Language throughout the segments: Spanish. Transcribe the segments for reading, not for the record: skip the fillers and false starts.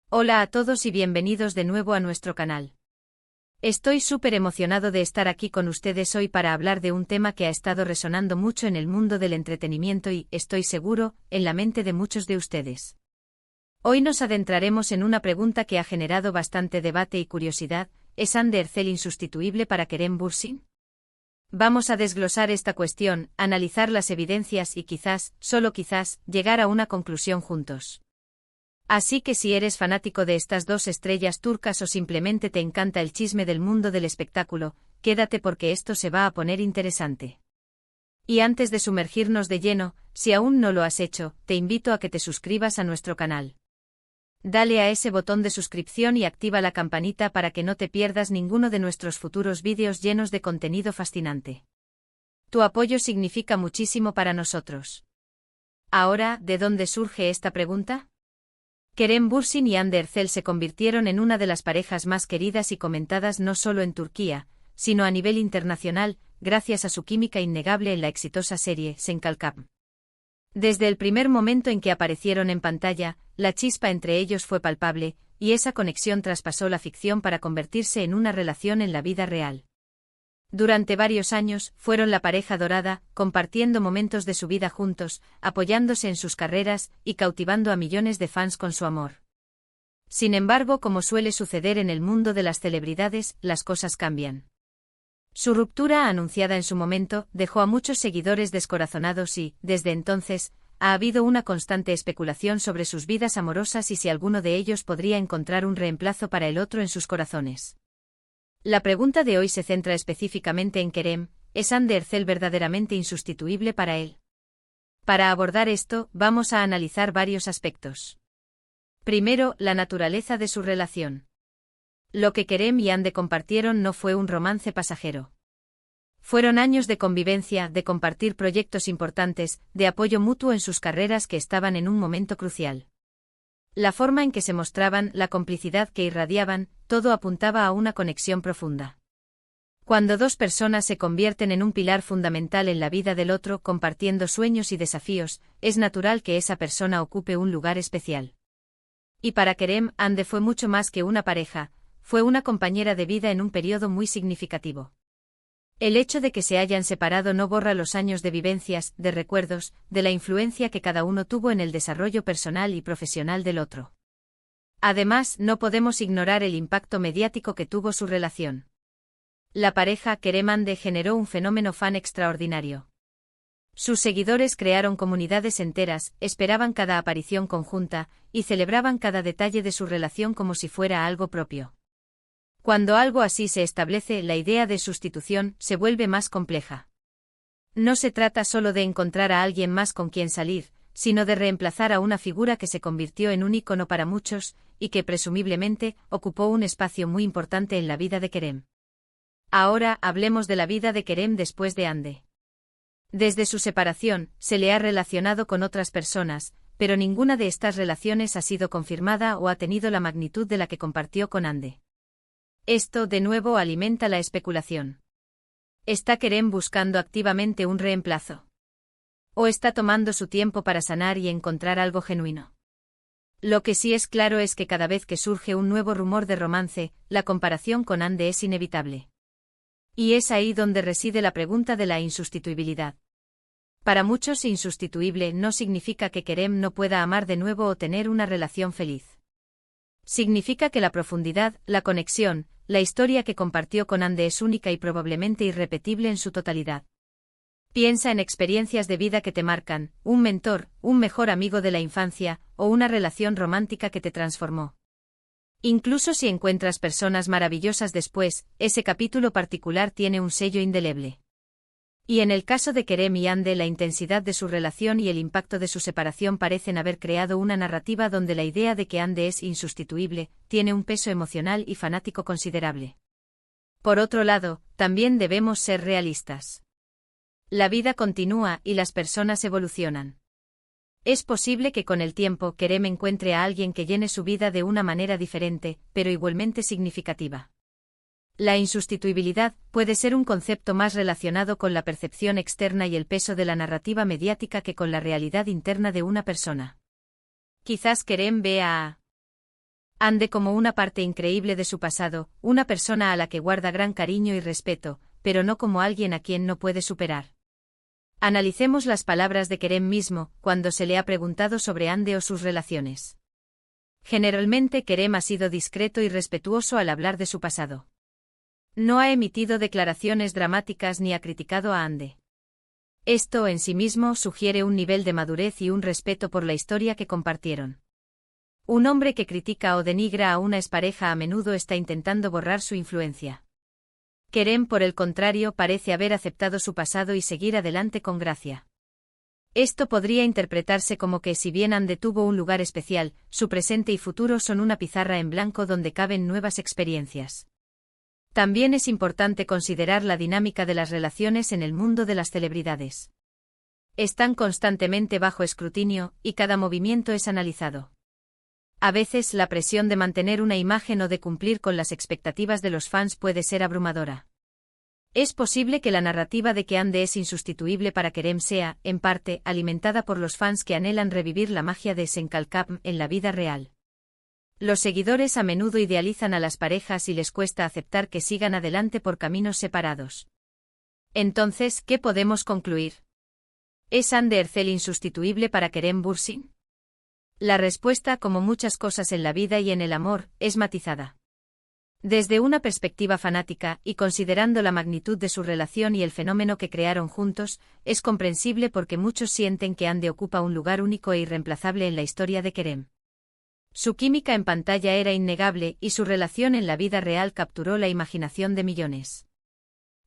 Hola a todos y bienvenidos de nuevo a nuestro canal. Estoy súper emocionado de estar aquí con ustedes hoy para hablar de un tema que ha estado resonando mucho en el mundo del entretenimiento y, estoy seguro, en la mente de muchos de ustedes. Hoy nos adentraremos en una pregunta que ha generado bastante debate y curiosidad: ¿es Andy Ercel insustituible para Kerem Bürsin? Vamos a desglosar esta cuestión, analizar las evidencias y quizás, solo quizás, llegar a una conclusión juntos. Así que si eres fanático de estas dos estrellas turcas o simplemente te encanta el chisme del mundo del espectáculo, quédate porque esto se va a poner interesante. Y antes de sumergirnos de lleno, si aún no lo has hecho, te invito a que te suscribas a nuestro canal. Dale a ese botón de suscripción y activa la campanita para que no te pierdas ninguno de nuestros futuros vídeos llenos de contenido fascinante. Tu apoyo significa muchísimo para nosotros. Ahora, ¿de dónde surge esta pregunta? Kerem Bürsin y Hande Ercel se convirtieron en una de las parejas más queridas y comentadas no solo en Turquía, sino a nivel internacional, gracias a su química innegable en la exitosa serie Sen Kalkam. Desde el primer momento en que aparecieron en pantalla, la chispa entre ellos fue palpable, y esa conexión traspasó la ficción para convertirse en una relación en la vida real. Durante varios años, fueron la pareja dorada, compartiendo momentos de su vida juntos, apoyándose en sus carreras, y cautivando a millones de fans con su amor. Sin embargo, como suele suceder en el mundo de las celebridades, las cosas cambian. Su ruptura, anunciada en su momento, dejó a muchos seguidores descorazonados y, desde entonces, ha habido una constante especulación sobre sus vidas amorosas y si alguno de ellos podría encontrar un reemplazo para el otro en sus corazones. La pregunta de hoy se centra específicamente en Kerem: ¿es Hande Ercel verdaderamente insustituible para él? Para abordar esto, vamos a analizar varios aspectos. Primero, la naturaleza de su relación. Lo que Kerem y Hande compartieron no fue un romance pasajero. Fueron años de convivencia, de compartir proyectos importantes, de apoyo mutuo en sus carreras que estaban en un momento crucial. La forma en que se mostraban, la complicidad que irradiaban, todo apuntaba a una conexión profunda. Cuando dos personas se convierten en un pilar fundamental en la vida del otro, compartiendo sueños y desafíos, es natural que esa persona ocupe un lugar especial. Y para Kerem, Hande fue mucho más que una pareja, fue una compañera de vida en un periodo muy significativo. El hecho de que se hayan separado no borra los años de vivencias, de recuerdos, de la influencia que cada uno tuvo en el desarrollo personal y profesional del otro. Además, no podemos ignorar el impacto mediático que tuvo su relación. La pareja Kerem-Hande generó un fenómeno fan extraordinario. Sus seguidores crearon comunidades enteras, esperaban cada aparición conjunta, y celebraban cada detalle de su relación como si fuera algo propio. Cuando algo así se establece, la idea de sustitución se vuelve más compleja. No se trata solo de encontrar a alguien más con quien salir, sino de reemplazar a una figura que se convirtió en un ícono para muchos, y que presumiblemente ocupó un espacio muy importante en la vida de Kerem. Ahora, hablemos de la vida de Kerem después de Hande. Desde su separación, se le ha relacionado con otras personas, pero ninguna de estas relaciones ha sido confirmada o ha tenido la magnitud de la que compartió con Hande. Esto, de nuevo, alimenta la especulación. ¿Está Kerem buscando activamente un reemplazo? ¿O está tomando su tiempo para sanar y encontrar algo genuino? Lo que sí es claro es que cada vez que surge un nuevo rumor de romance, la comparación con Hande es inevitable. Y es ahí donde reside la pregunta de la insustituibilidad. Para muchos, insustituible no significa que Kerem no pueda amar de nuevo o tener una relación feliz. Significa que la profundidad, la conexión, la historia que compartió con Hande es única y probablemente irrepetible en su totalidad. Piensa en experiencias de vida que te marcan, un mentor, un mejor amigo de la infancia, o una relación romántica que te transformó. Incluso si encuentras personas maravillosas después, ese capítulo particular tiene un sello indeleble. Y en el caso de Kerem y Hande, la intensidad de su relación y el impacto de su separación parecen haber creado una narrativa donde la idea de que Hande es insustituible tiene un peso emocional y fanático considerable. Por otro lado, también debemos ser realistas. La vida continúa y las personas evolucionan. Es posible que con el tiempo Kerem encuentre a alguien que llene su vida de una manera diferente, pero igualmente significativa. La insustituibilidad puede ser un concepto más relacionado con la percepción externa y el peso de la narrativa mediática que con la realidad interna de una persona. Quizás Kerem vea a Ande como una parte increíble de su pasado, una persona a la que guarda gran cariño y respeto, pero no como alguien a quien no puede superar. Analicemos las palabras de Kerem mismo, cuando se le ha preguntado sobre Ande o sus relaciones. Generalmente Kerem ha sido discreto y respetuoso al hablar de su pasado. No ha emitido declaraciones dramáticas ni ha criticado a Ande. Esto en sí mismo sugiere un nivel de madurez y un respeto por la historia que compartieron. Un hombre que critica o denigra a una expareja a menudo está intentando borrar su influencia. Kerem, por el contrario, parece haber aceptado su pasado y seguir adelante con gracia. Esto podría interpretarse como que si bien Ande tuvo un lugar especial, su presente y futuro son una pizarra en blanco donde caben nuevas experiencias. También es importante considerar la dinámica de las relaciones en el mundo de las celebridades. Están constantemente bajo escrutinio, y cada movimiento es analizado. A veces la presión de mantener una imagen o de cumplir con las expectativas de los fans puede ser abrumadora. Es posible que la narrativa de que Ande es insustituible para Kerem sea, en parte, alimentada por los fans que anhelan revivir la magia de Senkalkam en la vida real. Los seguidores a menudo idealizan a las parejas y les cuesta aceptar que sigan adelante por caminos separados. Entonces, ¿qué podemos concluir? ¿Es Ande Erçel insustituible para Kerem Bürsin? La respuesta, como muchas cosas en la vida y en el amor, es matizada. Desde una perspectiva fanática, y considerando la magnitud de su relación y el fenómeno que crearon juntos, es comprensible porque muchos sienten que Ande ocupa un lugar único e irreemplazable en la historia de Kerem. Su química en pantalla era innegable y su relación en la vida real capturó la imaginación de millones.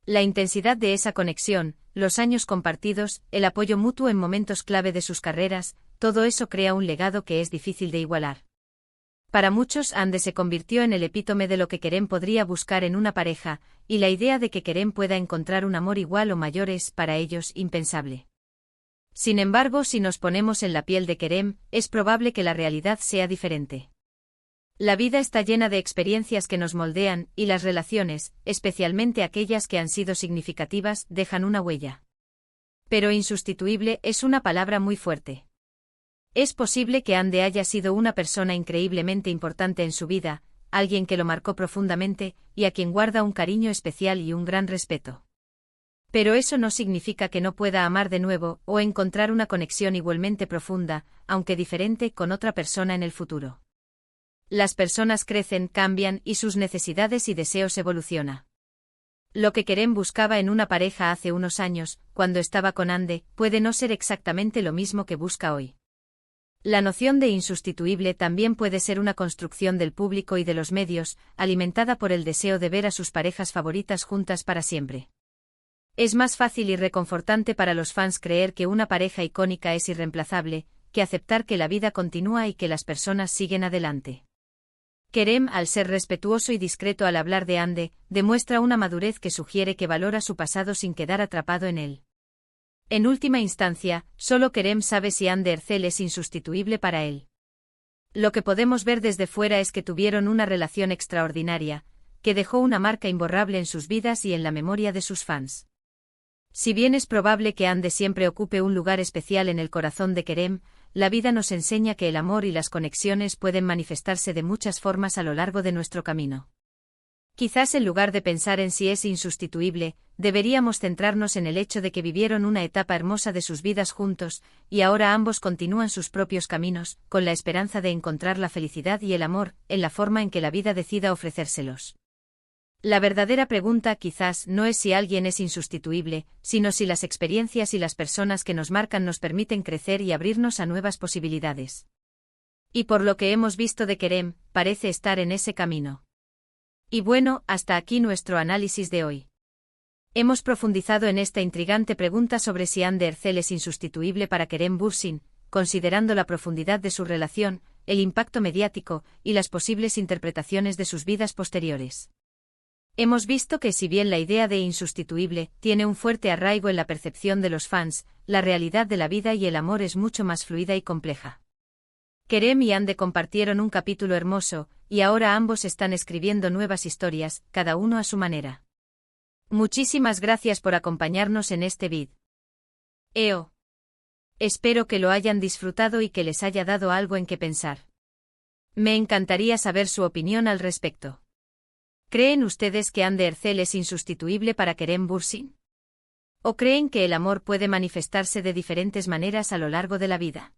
La intensidad de esa conexión, los años compartidos, el apoyo mutuo en momentos clave de sus carreras, todo eso crea un legado que es difícil de igualar. Para muchos, Ande se convirtió en el epítome de lo que Kerem podría buscar en una pareja, y la idea de que Kerem pueda encontrar un amor igual o mayor es, para ellos, impensable. Sin embargo, si nos ponemos en la piel de Kerem, es probable que la realidad sea diferente. La vida está llena de experiencias que nos moldean, y las relaciones, especialmente aquellas que han sido significativas, dejan una huella. Pero insustituible es una palabra muy fuerte. Es posible que Ande haya sido una persona increíblemente importante en su vida, alguien que lo marcó profundamente, y a quien guarda un cariño especial y un gran respeto. Pero eso no significa que no pueda amar de nuevo, o encontrar una conexión igualmente profunda, aunque diferente, con otra persona en el futuro. Las personas crecen, cambian, y sus necesidades y deseos evolucionan. Lo que Kerem buscaba en una pareja hace unos años, cuando estaba con Ande, puede no ser exactamente lo mismo que busca hoy. La noción de insustituible también puede ser una construcción del público y de los medios, alimentada por el deseo de ver a sus parejas favoritas juntas para siempre. Es más fácil y reconfortante para los fans creer que una pareja icónica es irreemplazable, que aceptar que la vida continúa y que las personas siguen adelante. Kerem, al ser respetuoso y discreto al hablar de Ande, demuestra una madurez que sugiere que valora su pasado sin quedar atrapado en él. En última instancia, solo Kerem sabe si Ande Erçel es insustituible para él. Lo que podemos ver desde fuera es que tuvieron una relación extraordinaria, que dejó una marca imborrable en sus vidas y en la memoria de sus fans. Si bien es probable que Ande siempre ocupe un lugar especial en el corazón de Kerem, la vida nos enseña que el amor y las conexiones pueden manifestarse de muchas formas a lo largo de nuestro camino. Quizás en lugar de pensar en si es insustituible, deberíamos centrarnos en el hecho de que vivieron una etapa hermosa de sus vidas juntos, y ahora ambos continúan sus propios caminos, con la esperanza de encontrar la felicidad y el amor, en la forma en que la vida decida ofrecérselos. La verdadera pregunta quizás no es si alguien es insustituible, sino si las experiencias y las personas que nos marcan nos permiten crecer y abrirnos a nuevas posibilidades. Y por lo que hemos visto de Kerem, parece estar en ese camino. Y bueno, hasta aquí nuestro análisis de hoy. Hemos profundizado en esta intrigante pregunta sobre si Ande Erçel es insustituible para Kerem Bürsin, considerando la profundidad de su relación, el impacto mediático y las posibles interpretaciones de sus vidas posteriores. Hemos visto que si bien la idea de insustituible tiene un fuerte arraigo en la percepción de los fans, la realidad de la vida y el amor es mucho más fluida y compleja. Kerem y Ande compartieron un capítulo hermoso, y ahora ambos están escribiendo nuevas historias, cada uno a su manera. Muchísimas gracias por acompañarnos en este video. Espero que lo hayan disfrutado y que les haya dado algo en que pensar. Me encantaría saber su opinión al respecto. ¿Creen ustedes que Ander Ercel es insustituible para Kerem Bürsin? ¿O creen que el amor puede manifestarse de diferentes maneras a lo largo de la vida?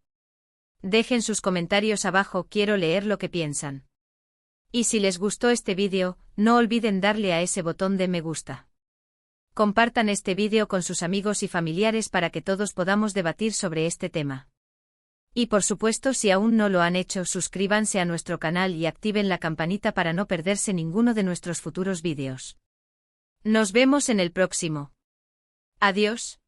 Dejen sus comentarios abajo, quiero leer lo que piensan. Y si les gustó este vídeo, no olviden darle a ese botón de me gusta. Compartan este vídeo con sus amigos y familiares para que todos podamos debatir sobre este tema. Y por supuesto, si aún no lo han hecho, suscríbanse a nuestro canal y activen la campanita para no perderse ninguno de nuestros futuros vídeos. Nos vemos en el próximo. Adiós.